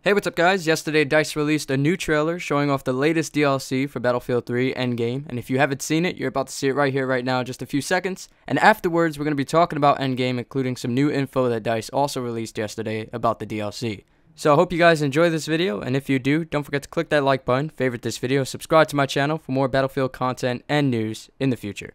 Hey, what's up guys? Yesterday DICE released a new trailer showing off the latest DLC for Battlefield 3 Endgame, and if you haven't seen it, you're about to see it right here, right now, in just a few seconds. And afterwards, we're going to be talking about Endgame, including some new info that DICE also released yesterday about the DLC. So I hope you guys enjoy this video, and if you do, don't forget to click that like button, favorite this video, subscribe to my channel for more Battlefield content and news in the future.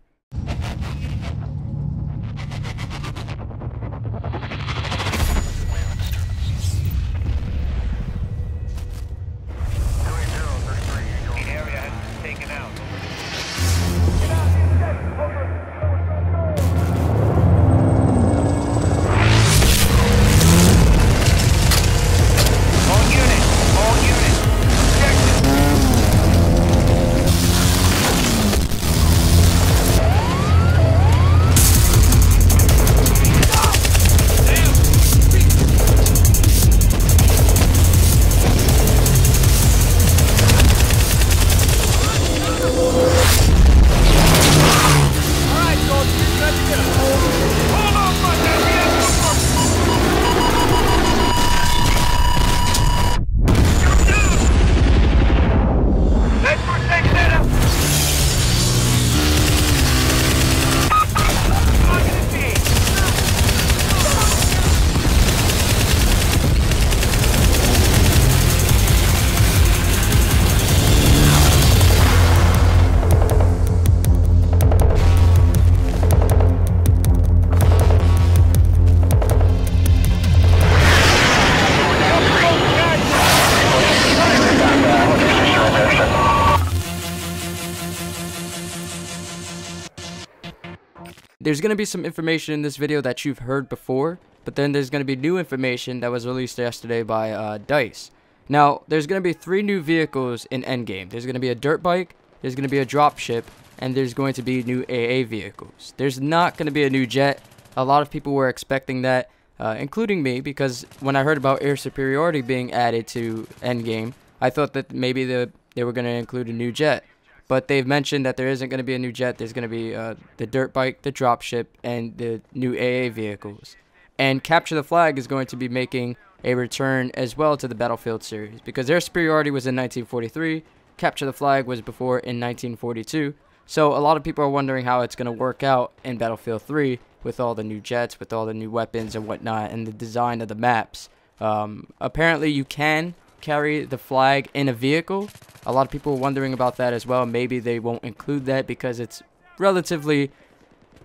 There's going to be some information in this video that you've heard before, but then there's going to be new information that was released yesterday by DICE. Now, there's going to be 3 new vehicles in Endgame. There's going to be a dirt bike, there's going to be a dropship, and there's going to be new AA vehicles. There's not going to be a new jet. A lot of people were expecting that, including me, because when I heard about air superiority being added to Endgame, I thought that maybe they were going to include a new jet. But they've mentioned that there isn't going to be a new jet. There's going to be the dirt bike, the dropship, and the new AA vehicles. And Capture the Flag is going to be making a return as well to the Battlefield series, because Air Superiority was in 1943, Capture the Flag was before in 1942. So a lot of people are wondering how it's going to work out in Battlefield 3 with all the new jets, with all the new weapons and whatnot, and the design of the maps. Apparently you can carry the flag in a vehicle. A lot of people are wondering about that as well. Maybe they won't include that because it's relatively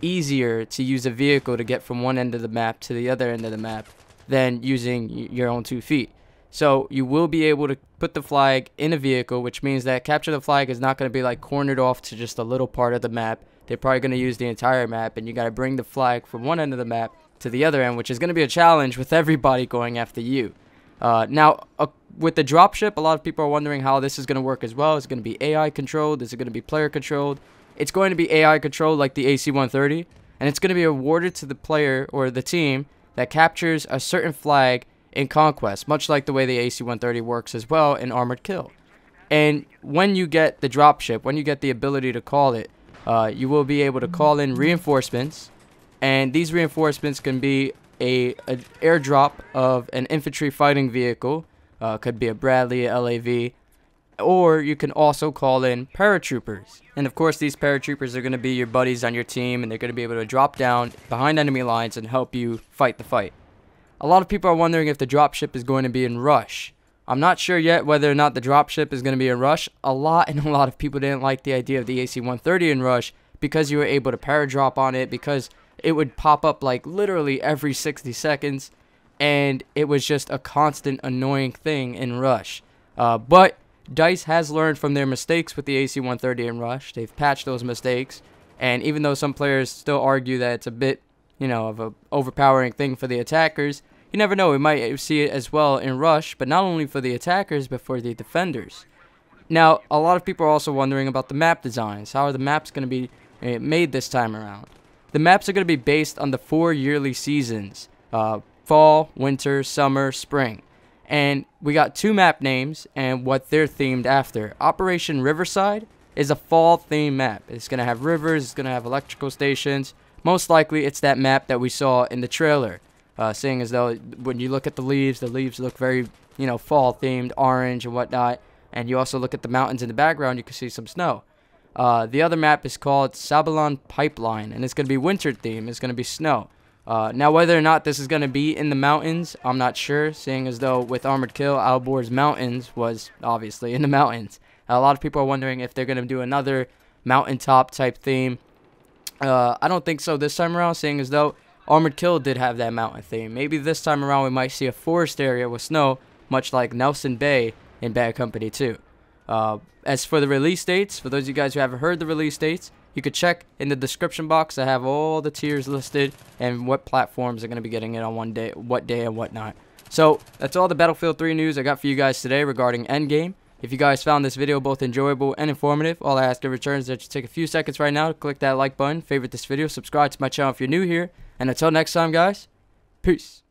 easier to use a vehicle to get from one end of the map to the other end of the map than using your own 2 feet. So you will be able to put the flag in a vehicle, which means that Capture the Flag is not going to be like cornered off to just a little part of the map. They're probably going to use the entire map, and you got to bring the flag from one end of the map to the other end, which is going to be a challenge with everybody going after you. With the dropship, a lot of people are wondering how this is going to work as well. Is it going to be AI controlled? Is it going to be player controlled? It's going to be AI controlled like the AC-130, and it's going to be awarded to the player or the team that captures a certain flag in Conquest, much like the way the AC-130 works as well in Armored Kill. And when you get the dropship, when you get the ability to call it, you will be able to call in reinforcements, and these reinforcements can be an airdrop of an infantry fighting vehicle. Could be a Bradley, a LAV, or you can also call in paratroopers. And of course, these paratroopers are going to be your buddies on your team, and they're going to be able to drop down behind enemy lines and help you fight the fight. A lot of people are wondering if the dropship is going to be in Rush. I'm not sure yet whether or not the dropship is going to be in Rush. A lot of people didn't like the idea of the AC-130 in Rush because you were able to paradrop on it, because it would pop up like literally every 60 seconds. And it was just a constant annoying thing in Rush. But DICE has learned from their mistakes with the AC-130 in Rush. They've patched those mistakes. And even though some players still argue that it's a bit, of a overpowering thing for the attackers, you never know. We might see it as well in Rush, but not only for the attackers, but for the defenders. Now, a lot of people are also wondering about the map designs. How are the maps going to be made this time around? The maps are going to be based on the 4 yearly seasons. Fall, winter, summer, spring. And we got 2 map names and what they're themed after. Operation Riverside is a fall theme map. It's going to have rivers, it's going to have electrical stations. Most likely it's that map that we saw in the trailer. Seeing as though when you look at the leaves look very you know, fall themed, orange and whatnot. And you also look at the mountains in the background, you can see some snow. The other map is called Sabalon Pipeline, and it's going to be winter theme. It's going to be snow. Now, whether or not this is going to be in the mountains, I'm not sure, seeing as though with Armored Kill, Albor's Mountains was obviously in the mountains. A lot of people are wondering if they're going to do another mountaintop type theme. I don't think so this time around, seeing as though Armored Kill did have that mountain theme. Maybe this time around we might see a forest area with snow, much like Nelson Bay in Bad Company 2. As for the release dates, for those of you guys who haven't heard the release dates, you could check in the description box. I have all the tiers listed and what platforms are going to be getting it on what day and whatnot. So that's all the Battlefield 3 news I got for you guys today regarding Endgame. If you guys found this video both enjoyable and informative, all I ask in return is that you take a few seconds right now to click that like button, favorite this video, subscribe to my channel if you're new here, and until next time guys, peace.